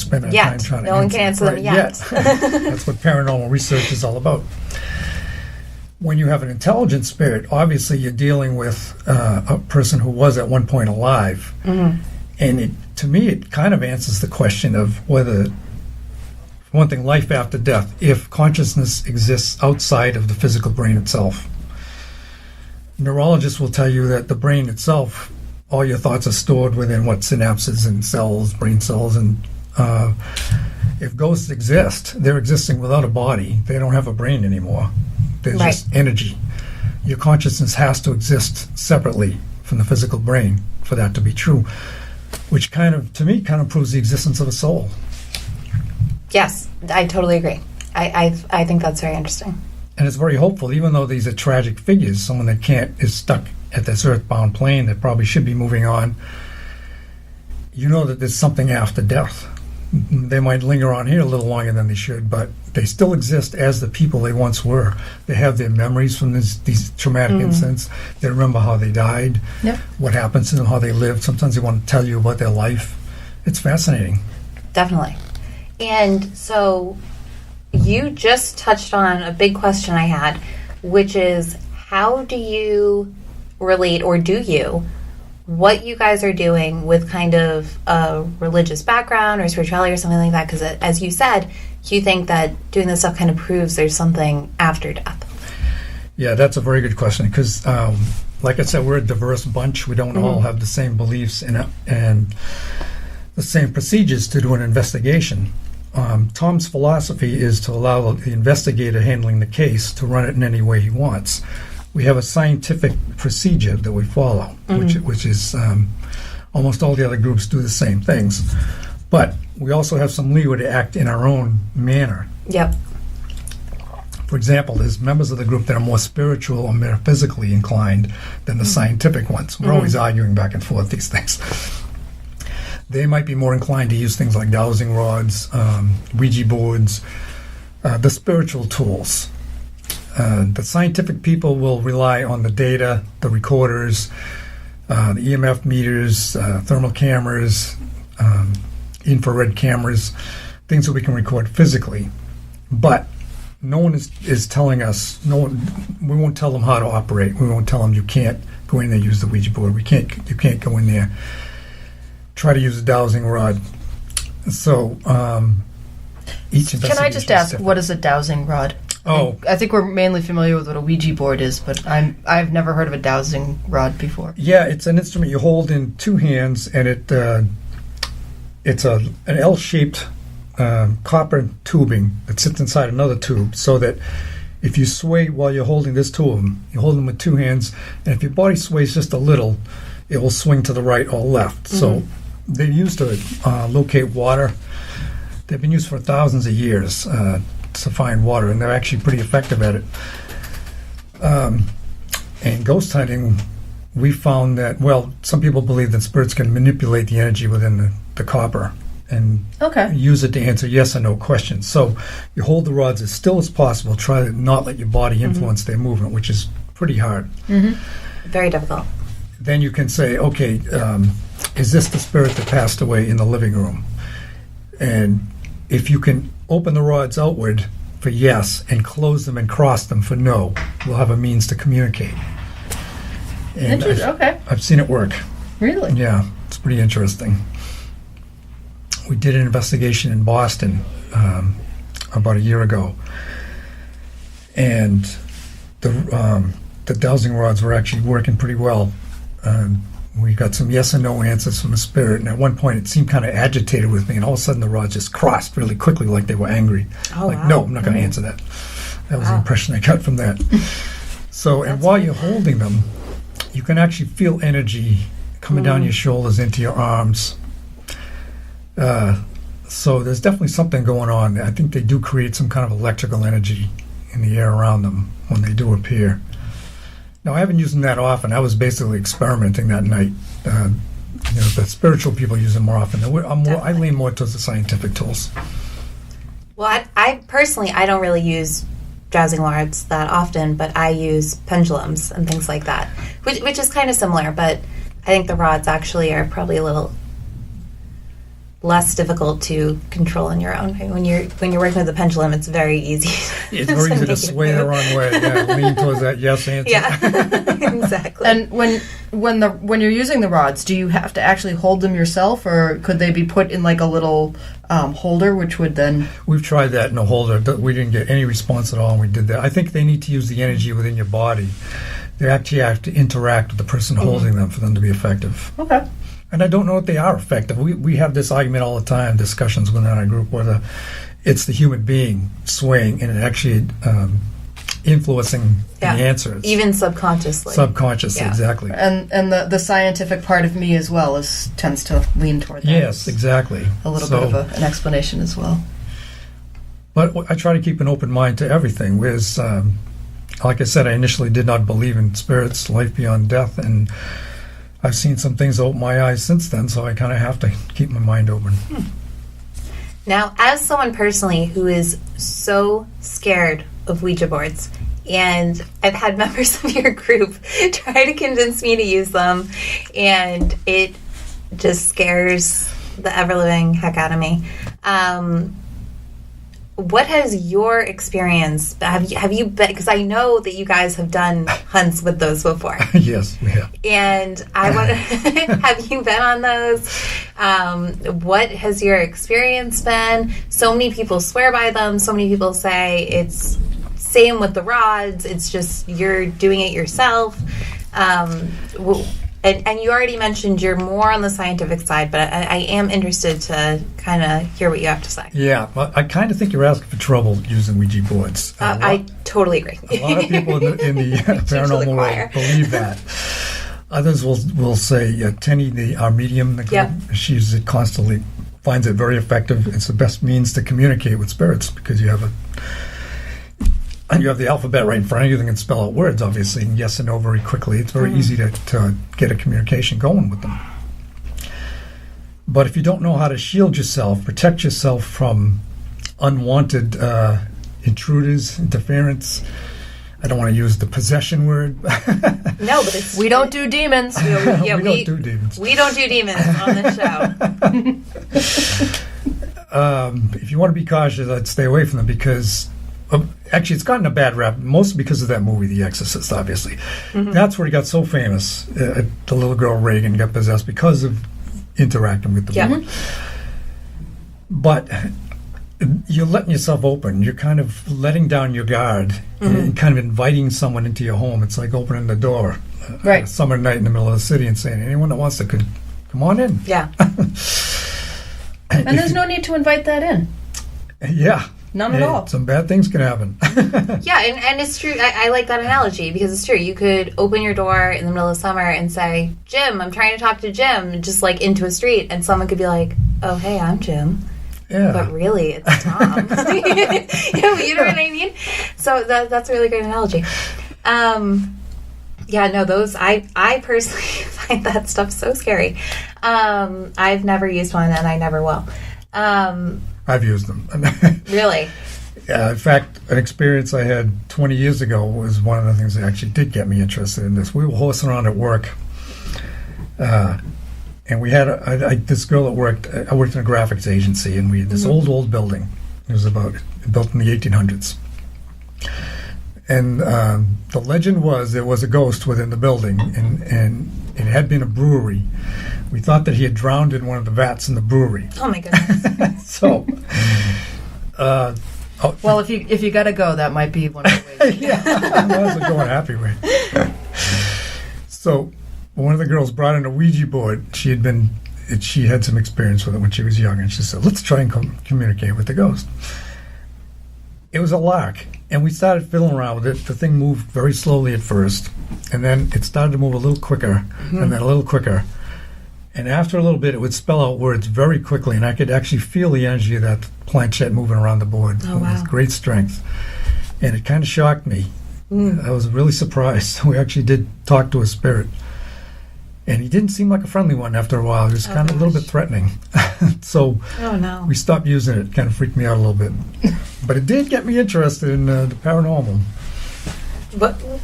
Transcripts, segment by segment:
spend our time trying to answer. No one can answer them yet. That's what paranormal research is all about. When you have an intelligent spirit, obviously you're dealing with a person who was at one point alive. Mm-hmm. And to me, it kind of answers the question of whether, for one thing, life after death, if consciousness exists outside of the physical brain itself. Neurologists will tell you that the brain itself, all your thoughts are stored within synapses and cells, brain cells, and if ghosts exist, they're existing without a body. They don't have a brain anymore. They're just energy. Your consciousness has to exist separately from the physical brain for that to be true, which to me, proves the existence of a soul. Yes, I totally agree. I think that's very interesting. And it's very hopeful, even though these are tragic figures, someone that is stuck at this earthbound plane that probably should be moving on. You know that there's something after death. They might linger on here a little longer than they should, but they still exist as the people they once were. They have their memories from these traumatic incidents. They remember how they died, what happens to them, how they lived. Sometimes they want to tell you about their life. It's fascinating. Definitely. And so you just touched on a big question I had, which is how do you relate, or do you, what you guys are doing with kind of a religious background or spirituality or something like that? Because as you said, you think that doing this stuff kind of proves there's something after death. Yeah, that's a very good question because, like I said, we're a diverse bunch. We don't all have the same beliefs and the same procedures to do an investigation. Tom's philosophy is to allow the investigator handling the case to run it in any way he wants. We have a scientific procedure that we follow, which is almost all the other groups do the same things. But we also have some leeway to act in our own manner. Yep. For example, there's members of the group that are more spiritual or metaphysically inclined than the scientific ones. We're always arguing back and forth these things. They might be more inclined to use things like dowsing rods, Ouija boards, the spiritual tools. The scientific people will rely on the data, the recorders, the EMF meters, thermal cameras, infrared cameras, things that we can record physically. But no one is telling us, we won't tell them how to operate. We won't tell them you can't go in there and use the Ouija board. You can't go in there, try to use a dowsing rod. So each investigation. Can I just ask, what is a dowsing rod? I think we're mainly familiar with what a Ouija board is, but I've never heard of a dowsing rod before. Yeah, it's an instrument you hold in two hands, and it's an L-shaped copper tubing that sits inside another tube, so that if you sway while you're holding this two of them, you hold them with two hands, and if your body sways just a little, it will swing to the right or left. So they're used to locate water. They've been used for thousands of years to find water, and they're actually pretty effective at it. And ghost hunting, we found that, some people believe that spirits can manipulate the energy within the copper and use it to answer yes or no questions. So you hold the rods as still as possible, try to not let your body influence their movement, which is pretty hard. Very difficult. Then you can say, okay, is this the spirit that passed away in the living room? And if you can open the rods outward for yes and close them and cross them for no, we'll have a means to communicate. And I've seen it work. Really? Yeah, it's pretty interesting. We did an investigation in Boston about a year ago, and the dowsing rods were actually working pretty well. We got some yes and no answers from the spirit, and at one point it seemed kind of agitated with me, and all of a sudden the rods just crossed really quickly like they were angry. No, I'm not going to answer that. That was the impression I got from that. So, and while you're holding them, you can actually feel energy coming down your shoulders into your arms. So there's definitely something going on. I think they do create some kind of electrical energy in the air around them when they do appear. Now, I haven't used them that often. I was basically experimenting that night. The spiritual people use them more often. I lean more towards the scientific tools. Well, I personally, I don't really use dowsing rods that often, but I use pendulums and things like that, which is kind of similar, but I think the rods actually are probably a little less difficult to control on your own. When you're working with the pendulum, it's very easy. It's very easy to sway the wrong way. Yeah, lean towards that yes answer. Yeah, exactly. And when you're using the rods, do you have to actually hold them yourself, or could they be put in like a little holder, which would then? We've tried that in a holder. We didn't get any response at all when we did that. I think they need to use the energy within your body. They actually have to interact with the person holding them for them to be effective. Okay. And I don't know if they are effective. We have this argument all the time, discussions within our group, whether it's the human being swaying and actually influencing the answers. Even subconsciously. Subconsciously, exactly. And the scientific part of me as well tends to lean toward that. Yes, exactly. A little bit of an explanation as well. But I try to keep an open mind to everything. Whereas, like I said, I initially did not believe in spirits, life beyond death, and I've seen some things open my eyes since then, so I kind of have to keep my mind open. Now, as someone personally who is so scared of Ouija boards, and I've had members of your group try to convince me to use them, and it just scares the ever-living heck out of me. What has your experience? Have you been? Because I know that you guys have done hunts with those before. Yes, we have. And I want have you been on those? What has your experience been? So many people swear by them. So many people say it's same with the rods. It's just you're doing it yourself. And you already mentioned you're more on the scientific side, but I am interested to kind of hear what you have to say. Yeah, well, I kind of think you're asking for trouble using Ouija boards. I totally agree. A lot of people in the paranormal world believe that. Others will say, Tenny, our medium, the girl, she uses it constantly, finds it very effective. It's the best means to communicate with spirits because you have the alphabet right in front of you. You can spell out words, obviously, and yes and no very quickly. It's very easy to get a communication going with them. But if you don't know how to shield yourself, protect yourself from unwanted intruders, interference, I don't want to use the possession word. No, but it's... We don't do demons. We don't do demons. We don't do demons on this show. If you want to be cautious, I'd stay away from them because... actually, it's gotten a bad rap, mostly because of that movie, The Exorcist, obviously. That's where he got so famous. The little girl, Reagan, got possessed because of interacting with the board. But you're letting yourself open. You're kind of letting down your guard and kind of inviting someone into your home. It's like opening the door summer night in the middle of the city and saying, anyone that wants to could come on in. Yeah. And there's no need to invite that in. Yeah. None at all. Some bad things can happen. Yeah, and it's true. I like that analogy because it's true. You could open your door in the middle of summer and say, Jim, I'm trying to talk to Jim, just like into a street, and someone could be like, oh, hey, I'm Jim. Yeah. But really, it's Tom. You know what I mean? So that's a really great analogy. Yeah, no, those, I personally find that stuff so scary. I've never used one, and I never will. I've used them. Really? Yeah, in fact, an experience I had 20 years ago was one of the things that actually did get me interested in this. We were horsing around at work, and we had this girl that worked. I worked in a graphics agency, and we had this old building. It was built in the 1800s. And the legend was there was a ghost within the building, and it had been a brewery. We thought that he had drowned in one of the vats in the brewery. Oh my goodness! So, well, if you gotta go, that might be one of the ways. Yeah, I wasn't going happy way. So, one of the girls brought in a Ouija board. She had some experience with it when she was young, and she said, "Let's try and communicate with the ghost." It was a lark, and we started fiddling around with it. The thing moved very slowly at first, and then it started to move a little quicker, and then a little quicker. And after a little bit, it would spell out words very quickly, and I could actually feel the energy of that planchette moving around the board with great strength. And it kind of shocked me. I was really surprised. We actually did talk to a spirit. And he didn't seem like a friendly one after a while. He was kind of a little bit threatening. So we stopped using it. It kind of freaked me out a little bit. But it did get me interested in the paranormal.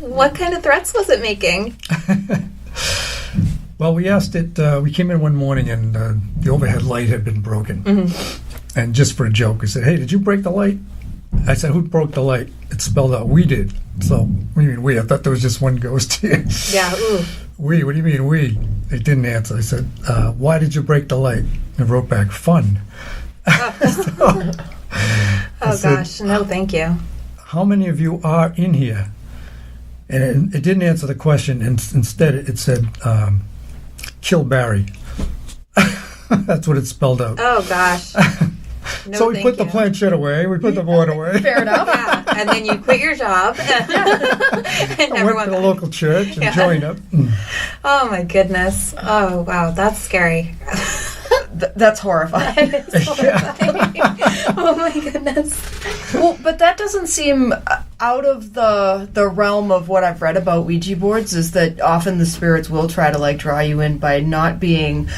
What kind of threats was it making? Well, we asked it. We came in one morning and the overhead light had been broken. Mm-hmm. And just for a joke, we said, "Hey, did you break the light?" I said, "Who broke the light?" It spelled out, "We did." So, what do you mean we? I thought there was just one ghost here. Yeah, ooh. We? What do you mean we? They didn't answer. I said, "Why did you break the light?" And wrote back, "Fun." Oh, said, gosh. No, thank you. "How many of you are in here?" And it didn't answer the question. And instead, it said, "Kill Barry." That's what it spelled out. Oh, gosh. No, so we put the planchette away. We put the board away. Fair enough. Yeah, and then you quit your job. And I went to the local church and joined up. Oh, my goodness. Oh, wow. That's scary. That's horrifying. That is horrifying. Oh, my goodness. Well, but that doesn't seem out of the realm of what I've read about Ouija boards, is that often the spirits will try to, like, draw you in by not being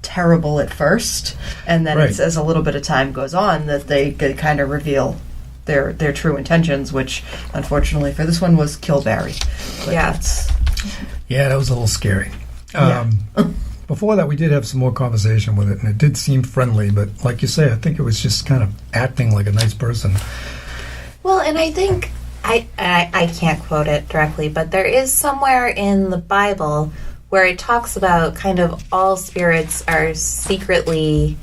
terrible at first, and then it's, as a little bit of time goes on, that they kind of reveal their true intentions, which unfortunately for this one was kill Barry. But yeah, that was a little scary. Before that, we did have some more conversation with it, and it did seem friendly, but like you say, I think it was just kind of acting like a nice person. Well, and I think I can't quote it directly, but there is somewhere in the Bible where it talks about kind of all spirits are secretly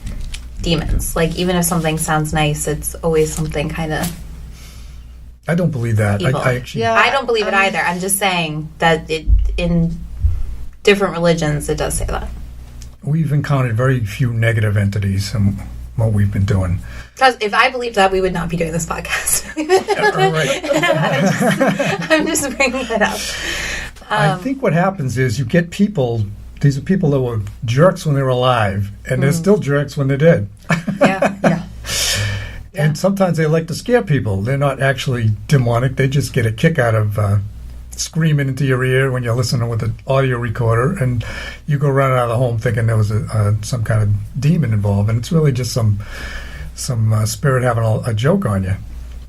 demons. Like, even if something sounds nice, it's always something kind of I don't believe that. evil. I don't believe it either. I'm just saying that it in different religions, it does say that. We've encountered very few negative entities in what we've been doing. Because if I believed that, we would not be doing this podcast. Right. I'm just bringing it up. I think what happens is you get people, these are people that were jerks when they were alive, and they're still jerks when they're dead. Yeah. And sometimes they like to scare people. They're not actually demonic. They just get a kick out of screaming into your ear when you're listening with an audio recorder, and you go running out of the home thinking there was some kind of demon involved, and it's really just some spirit having a joke on you.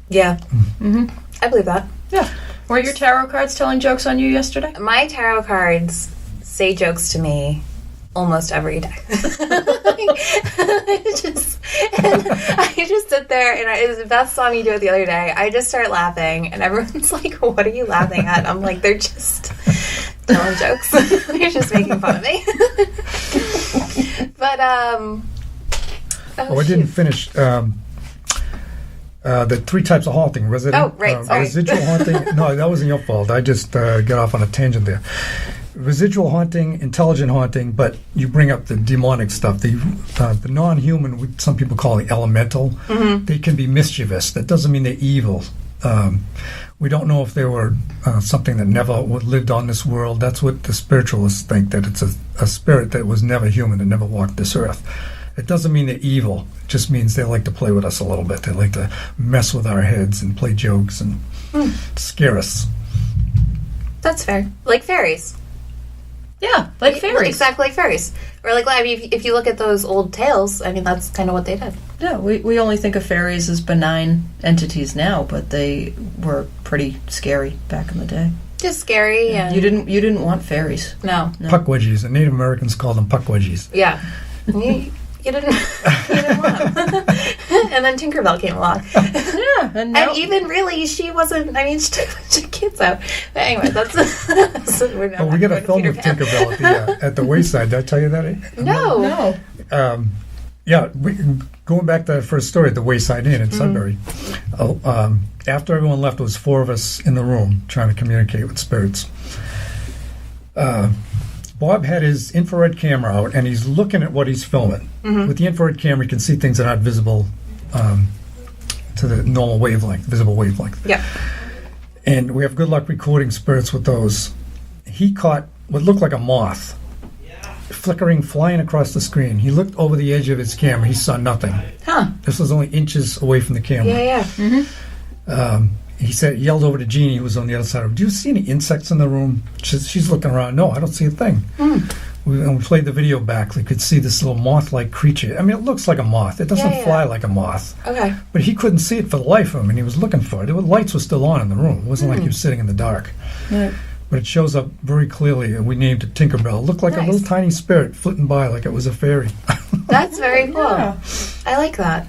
Yeah. Mm-hmm. I believe that. Yeah. Were your tarot cards telling jokes on you yesterday? My tarot cards say jokes to me almost every day. I just sit there, and Beth saw me do it the other day. I just start laughing, and everyone's like, "What are you laughing at?" I'm like, "They're just telling jokes. They're just making fun of me." But I didn't finish. The 3 types of haunting. Residual haunting. No, that wasn't your fault. I just got off on a tangent there. Residual haunting, intelligent haunting, but you bring up the demonic stuff. The non-human, some people call it elemental. Mm-hmm. They can be mischievous. That doesn't mean they're evil. We don't know if they were something that never lived on this world. That's what the spiritualists think, that it's a spirit that was never human, that never walked this earth. It doesn't mean they're evil. It just means they like to play with us a little bit. They like to mess with our heads and play jokes and scare us. That's fair. Like fairies. Yeah, like fairies. Exactly like fairies. Or like, I mean, if you look at those old tales, I mean, that's kind of what they did. Yeah, we only think of fairies as benign entities now, but they were pretty scary back in the day. Just scary. Yeah. And You didn't want fairies. No. Puckwudgies. The Native Americans called them puckwudgies. Yeah. You didn't want them. And then Tinkerbell came along. Yeah. And even really, she wasn't, I mean, she took a bunch of kids out. But anyway, that's we're not we got a film with Tinkerbell at the Wayside. Did I tell you that? No. Going back to that first story at the Wayside Inn in Sudbury. After everyone left, there was 4 of us in the room trying to communicate with spirits. Bob had his infrared camera out, and he's looking at what he's filming. Mm-hmm. With the infrared camera, you can see things that aren't visible to the normal visible wavelength. Yeah. And we have good luck recording spirits with those. He caught what looked like a moth flickering, flying across the screen. He looked over the edge of his camera. He saw nothing. Huh. This was only inches away from the camera. Yeah. Mm-hmm. He yelled over to Jeannie, who was on the other side of him, "Do you see any insects in the room?" She's looking around. "No, I don't see a thing." When we played the video back, we could see this little moth-like creature. I mean, it looks like a moth. It doesn't fly like a moth. Okay. But he couldn't see it for the life of him, and he was looking for it. The lights were still on in the room. It wasn't like he was sitting in the dark. Right. but it shows up very clearly, and we named it Tinkerbell. It looked like a Nice. little tiny spirit flitting by like it was a fairy. That's very cool. Yeah. I like that.